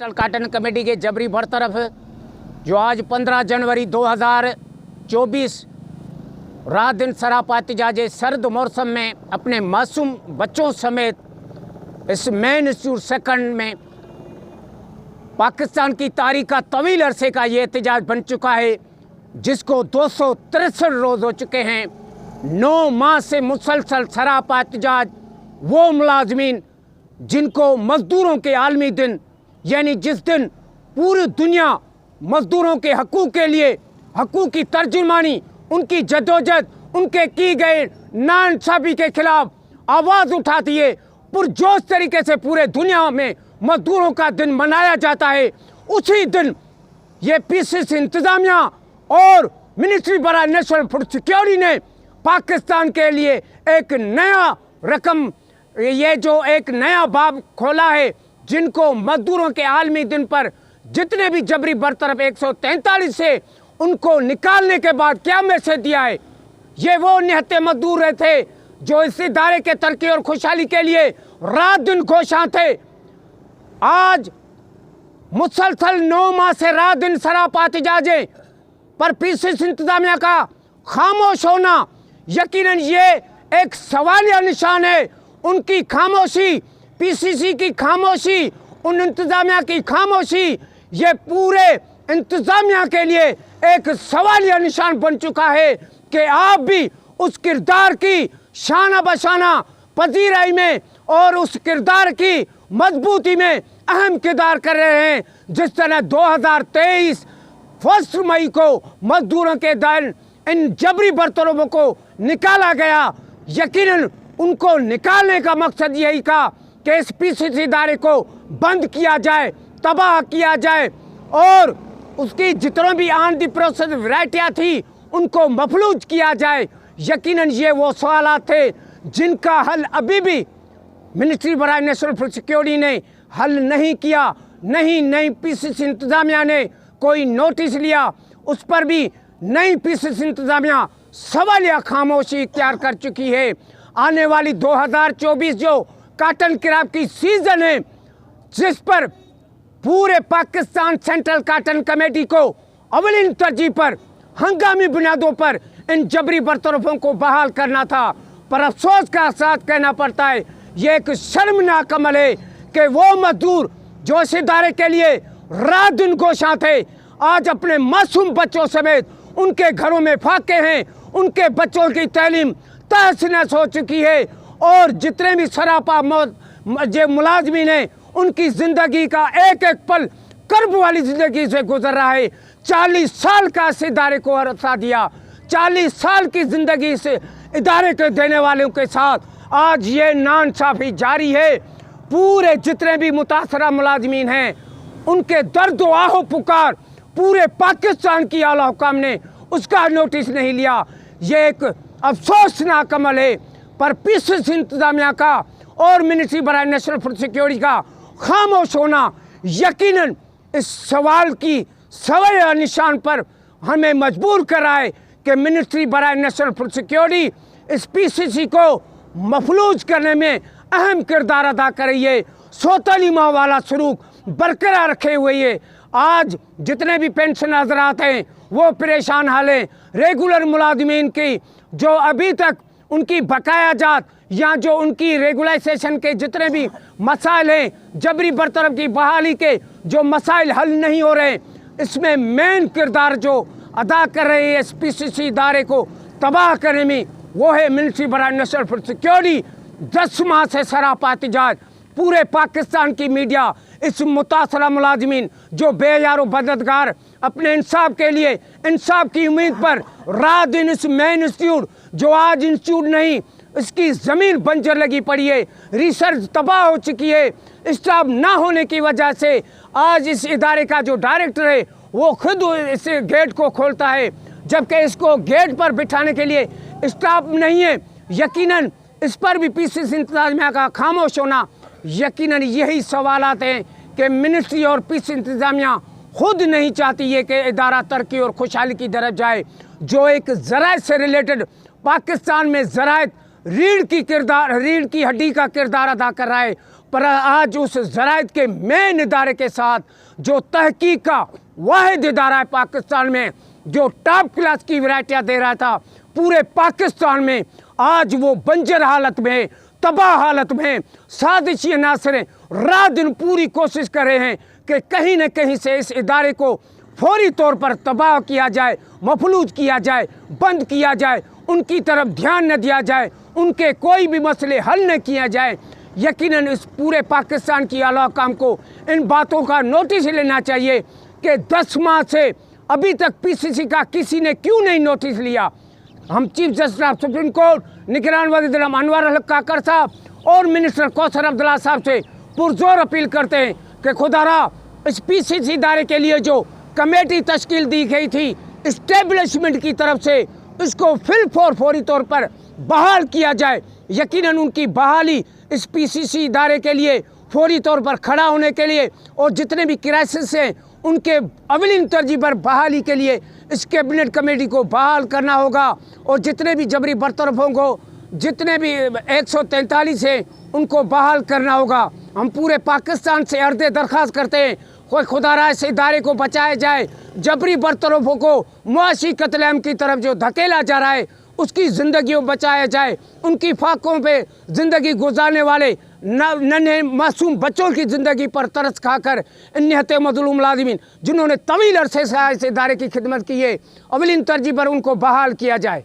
Cotton committee के जबरी बरतरफ जो आज 15 जनवरी 2024 रात दिन सरापा एहतजाज सर्द मौसम में अपने मासूम बच्चों समेत इस मेन इंस्टीट्यूट सेकंड में पाकिस्तान की तारीख का तवील अरसे का ये एहतजाज बन चुका है, जिसको 263 रोज़ हो चुके हैं। 9 माह से मुसलसल सरापा एहतजाज वो मुलाजमीन जिनको मज़दूरों के आलमी दिन यानी जिस दिन पूरी दुनिया मज़दूरों के हकूक़ के लिए हकूक़ की तर्जुमानी, उनकी जदोजहद, उनके की गए नाइंसाफ़ी के ख़िलाफ़ आवाज़ उठाती है, पुरजोश तरीके से पूरे दुनिया में मज़दूरों का दिन मनाया जाता है। उसी दिन ये पीसीसी इंतज़ामिया और मिनिस्ट्री बराए नेशनल फूड सिक्योरिटी ने पाकिस्तान के लिए एक नया रकम, ये जो एक नया बाब खोला है, जिनको मजदूरों के आलमी दिन पर जितने भी जबरी बरतरफ 143 से उनको निकालने के बाद क्या मैसेज दिया है। ये वो निहत्ते मजदूर रहे थे जो इस इदारे के तरक्की और खुशहाली के लिए रात दिन कोशां थे। आज मुसलसल 9 माह से रात दिन सरापा एहतजाजें पर पीसीसी इंतजामिया का खामोश होना यकीनन ये एक सवालिया निशान है। उनकी खामोशी, पीसीसी की खामोशी, उन इंतजामिया की खामोशी, ये पूरे इंतजामिया के लिए एक सवालिया निशान बन चुका है कि आप भी उस किरदार की शाना बशाना पजीराई में और उस किरदार की मजबूती में अहम किरदार कर रहे हैं। जिस तरह 2023 1 मई को मजदूरों के दिन इन जबरी बरतरफों को निकाला गया, यकीनन उनको निकालने का मकसद यही था कि इस पीसीसी इदारे को बंद किया जाए, तबाह किया जाए और उसकी जितने भी आन दी प्रोसेस वैरायटियाँ थी उनको मफलूज किया जाए। यकीनन ये वो सवाल थे जिनका हल अभी भी मिनिस्ट्री बराए नेशनल फूड सिक्योरिटी ने हल नहीं किया। नहीं पीसीसी इंतजामिया ने कोई नोटिस लिया, उस पर भी नई पीसीसी इंतजामिया सवालिया खामोशी इख्तियार कर चुकी है। आने वाली 2024 जो काटन क्राप की सीजन है, जिस पर पूरे पाकिस्तान सेंट्रल काटन कमेटी को अवलिन तरजीह पर हंगामी बुनियादों पर इन जबरी बरतरफों को बहाल करना था, पर अफसोस का साथ कहना पड़ता है ये एक शर्मनाक अमल है कि वो मजदूर जो इस इदारे के लिए रात दिन कोशां थे, आज अपने मासूम बच्चों समेत उनके घरों में फाके हैं। उनके बच्चों की तालीम तहस-नहस हो चुकी है और जितने भी सरापा जो मुलाजमीन हैं उनकी ज़िंदगी का एक एक पल कर्ब वाली ज़िंदगी से गुजर रहा है। 40 साल का इस इदारे को अरसा दिया, 40 साल की ज़िंदगी से इदारे को देने वालों के साथ आज ये नाइंसाफ़ी जारी है। पूरे जितने भी मुतासरा मुलाजमीन हैं उनके दर्द व आहो पुकार पूरे पाकिस्तान की आला हुकाम ने उसका नोटिस नहीं लिया। ये एक अफसोसनाक अमल है, पर पीसीसी इंतजामिया का और मिनिस्ट्री बराए नेशनल फूड सिक्योरिटी का खामोश होना यकीनन इस सवाल की सवालिया निशान पर हमें मजबूर कर रहा है कि मिनिस्ट्री बराए नेशनल फूड सिक्योरिटी इस पीसीसी को मफलूज करने में अहम किरदार अदा कर रही है, सोतली माह वाला सलूक बरकरार रखे हुए है। आज जितने भी पेंशन हजरात हैं वो परेशान हाल हैं। रेगुलर मुलाजमीन की जो अभी तक उनकी बकाया जात या जो उनकी रेगुलाइजेशन के जितने भी मसाइल हैं, जबरी बरतरफ की बहाली के जो मसाइल हल नहीं हो रहे, इसमें मेन किरदार जो अदा कर रहे हैं इस पीसीसी इदारे को तबाह करने में, वो है मिनिस्ट्री बराए नेशनल फूड सिक्योरिटी। 10 माह से सरापा एहतजाज पूरे पाकिस्तान की मीडिया इस मुतासरा मुलाजमीन जो बेयारो बददगार अपने इंसाफ के लिए इंसाफ की उम्मीद पर रात दिन इस मेन इंस्टीट्यूट जो आज इंस्टीट्यूट नहीं, इसकी ज़मीन बंजर लगी पड़ी है, रिसर्च तबाह हो चुकी है, स्टाफ ना होने की वजह से आज इस इदारे का जो डायरेक्टर है वो खुद इस गेट को खोलता है, जबकि इसको गेट पर बिठाने के लिए स्टाफ नहीं है। यकीनन इस पर भी पीसीसी इंतजामिया का खामोश होना, यकीनन यही सवालात हैं कि मिनिस्ट्री और पीसीसी इंतजामिया खुद नहीं चाहती है कि इदारा तरक्की और खुशहाली की तरफ जाए। जो एक ज़राअत से रिलेटेड पाकिस्तान में ज़राअत रीढ़ की हड्डी का किरदार अदा कर रहा है, पर आज उस ज़राइत के मेन इदारे के साथ जो तहकीक का वाहिद इदारा है पाकिस्तान में, जो टॉप क्लास की वैरायटियाँ दे रहा था पूरे पाकिस्तान में, आज वो बंजर हालत में, तबाह हालत में साजिशी अनासर रात दिन पूरी कोशिश कर रहे हैं कि कहीं न कहीं से इस इदारे को फौरी तौर पर तबाह किया जाए, मफलूज किया जाए, बंद किया जाए, उनकी तरफ ध्यान न दिया जाए, उनके कोई भी मसले हल न किया जाए। यकीनन इस पूरे पाकिस्तान की आला हुकाम को इन बातों का नोटिस लेना चाहिए कि 10 माह से अभी तक पीसीसी का किसी ने क्यों नहीं नोटिस लिया। हम chief justice of supreme court निगरान वज़ीर आज़म अनवर अल हक काकर साहब और मिनिस्टर कौसर अब्दुल्ला साहब से पुरजोर अपील करते हैं कि खुदारा इस पीसीसी इदारे के लिए जो कमेटी तश्कील दी गई थी इस्टेब्लिशमेंट की तरफ से, इसको फौरी तौर पर बहाल किया जाए। यकीनन उनकी बहाली इस पीसीसी इदारे के लिए फौरी तौर पर खड़ा होने के लिए और जितने भी क्राइसिस हैं उनके अवलिन तरजीह पर बहाली के लिए इस कैबिनेट कमेटी को बहाल करना होगा और जितने भी जबरी बरतरफों को, जितने भी 143 हैं उनको बहाल करना होगा। हम पूरे पाकिस्तान से अर्ज़ दरख्वास्त करते हैं कोई खुदारा इस इदारे को बचाया जाए, जबरी बरतरफों को मुआशी कत्लेआम की तरफ जो धकेला जा रहा है उसकी ज़िंदगी बचाया जाए, उनकी फाकों पे ज़िंदगी गुजारने वाले नन्हे मासूम बच्चों की ज़िंदगी पर तरस खाकर इन निहत मज़लूम मुलाज़िमीन जिन्होंने तवील अरसे से इस इदारे की खिदमत की है, अवलिन तरजीह पर उनको बहाल किया जाए।